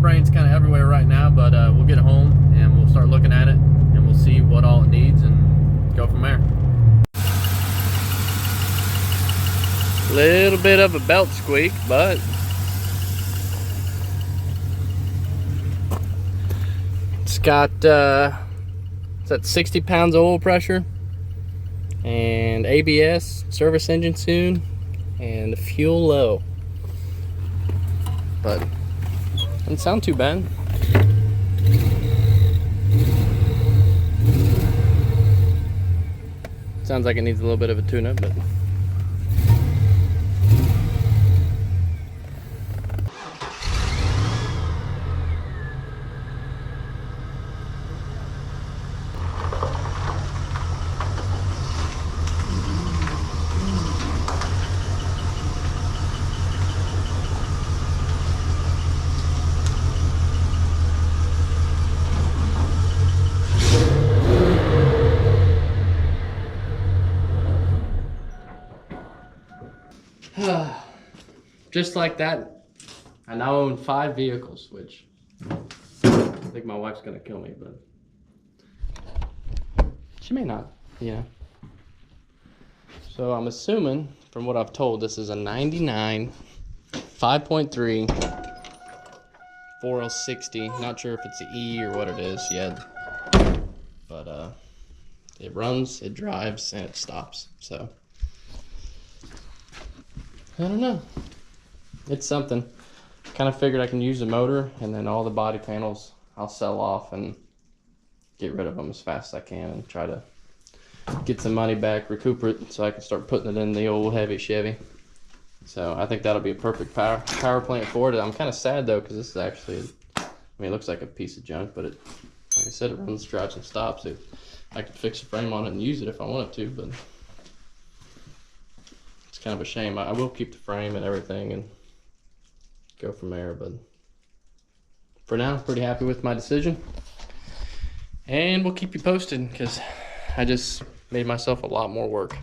rain's kind of everywhere right now, but we'll get home and we'll start looking at it and we'll see what all it needs and go from there. Little bit of a belt squeak, but it's got it's at 60 pounds of oil pressure and ABS, service engine soon, and the fuel low, but doesn't sound too bad. Sounds like it needs a little bit of a tune-up, but just like that, I now own 5 vehicles, which I think my wife's gonna kill me, but she may not, you know. So I'm assuming, from what I've told, this is a 99 5.3 4L60. Not sure if it's the E or what it is yet, but it runs, it drives, and it stops. So I don't know. It's something. Kind of figured I can use the motor, and then all the body panels I'll sell off and get rid of them as fast as I can and try to get some money back, recuperate, so I can start putting it in the old heavy Chevy. So I think that'll be a perfect power plant for it. I'm kind of sad though, because this is actually, I mean, it looks like a piece of junk, but it, like I said, it runs, drives, and stops. I could fix the frame on it and use it if I wanted to, but it's kind of a shame. I will keep the frame and everything and go from there, but for now, pretty happy with my decision. And we'll keep you posted, because I just made myself a lot more work.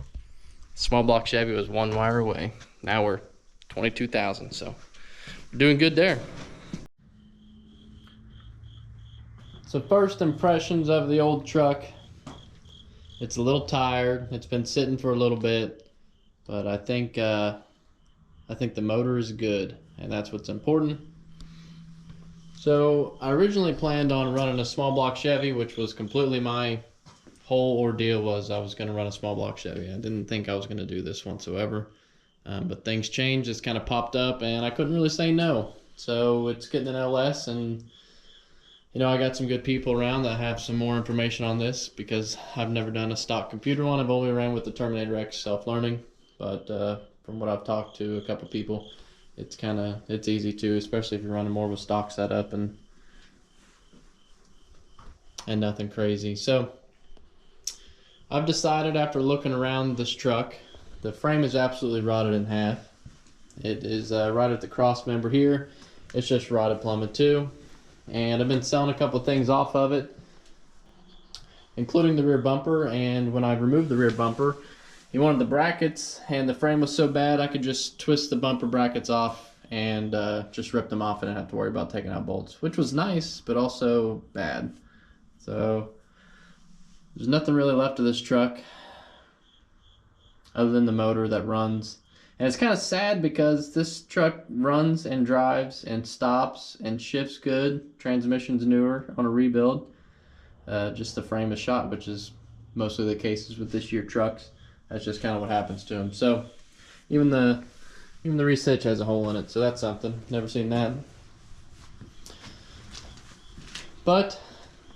Small block Chevy was 1 wire away. Now we're 22,000, so we're doing good there. So first impressions of the old truck. It's a little tired. It's been sitting for a little bit, but I think the motor is good, and that's what's important. So I originally planned on running a small block Chevy, which was completely my whole ordeal. Was I was going to run a small block Chevy. I didn't think I was going to do this whatsoever, but things changed. It's kind of popped up, and I couldn't really say no. So it's getting an LS, and you know, I got some good people around that have some more information on this, because I've never done a stock computer one. I've only ran with the Terminator X self-learning, but from what I've talked to a couple people, it's easy to, especially if you're running more of a stock setup and nothing crazy. So I've decided, after looking around this truck, the frame is absolutely rotted in half. It is right at the cross member here. It's just rotted plummet too. And I've been selling a couple things off of it, including the rear bumper. And when I removed the rear bumper, he wanted the brackets, and the frame was so bad I could just twist the bumper brackets off and just rip them off and didn't have to worry about taking out bolts, which was nice, but also bad. So there's nothing really left of this truck other than the motor that runs. And it's kind of sad, because this truck runs and drives and stops and shifts good. Transmission's newer on a rebuild. Just the frame is shot, which is mostly the cases with this year trucks. That's just kind of what happens to them. So even the rear hitch has a hole in it, so that's something. Never seen that. But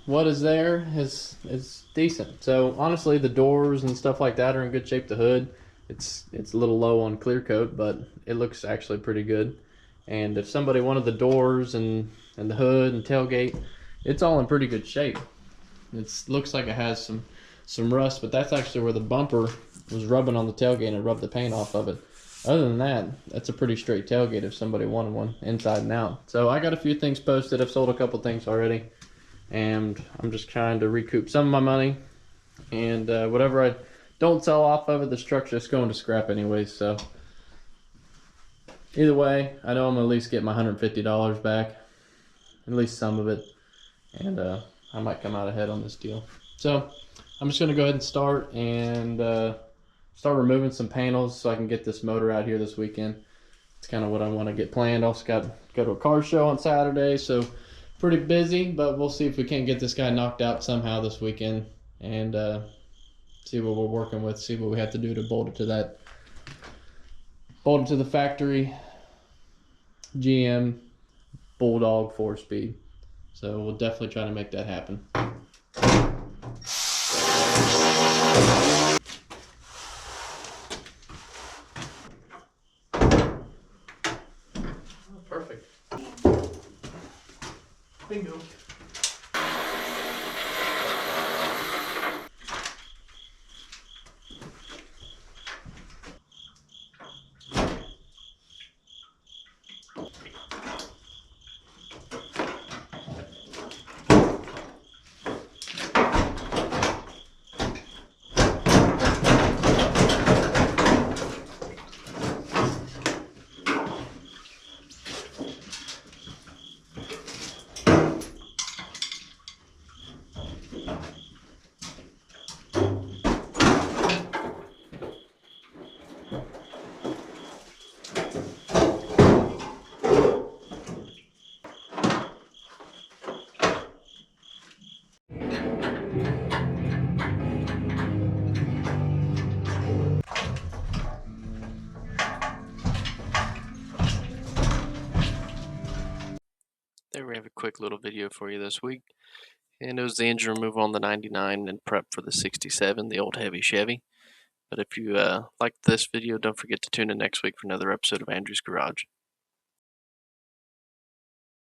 what is there is decent. So honestly, the doors and stuff like that are in good shape. The hood, it's a little low on clear coat, but it looks actually pretty good. And if somebody wanted the doors and the hood and tailgate, it's all in pretty good shape. It looks like it has some rust, but that's actually where the bumper was rubbing on the tailgate, and it rubbed the paint off of it. Other than that, that's a pretty straight tailgate if somebody wanted one inside and out. So I got a few things posted. I've sold a couple things already, and I'm just trying to recoup some of my money. And whatever I don't sell off of it, this truck's just going to scrap anyway. So either way, I know I'm gonna at least get my $150 back. at least some of it, and I might come out ahead on this deal. So I'm just gonna go ahead and start removing some panels so I can get this motor out here this weekend. It's kind of what I want to get planned. Also got to go to a car show on Saturday, so pretty busy, but we'll see if we can't get this guy knocked out somehow this weekend, and see what we're working with, see what we have to do to bolt it to the factory GM Bulldog 4-speed. So we'll definitely try to make that happen. Perfect. Bingo. There we have a quick little video for you this week, and it was the engine removal on the 99 and prep for the 67, the old heavy Chevy. But if you liked this video, don't forget to tune in next week for another episode of Andrew's Garage.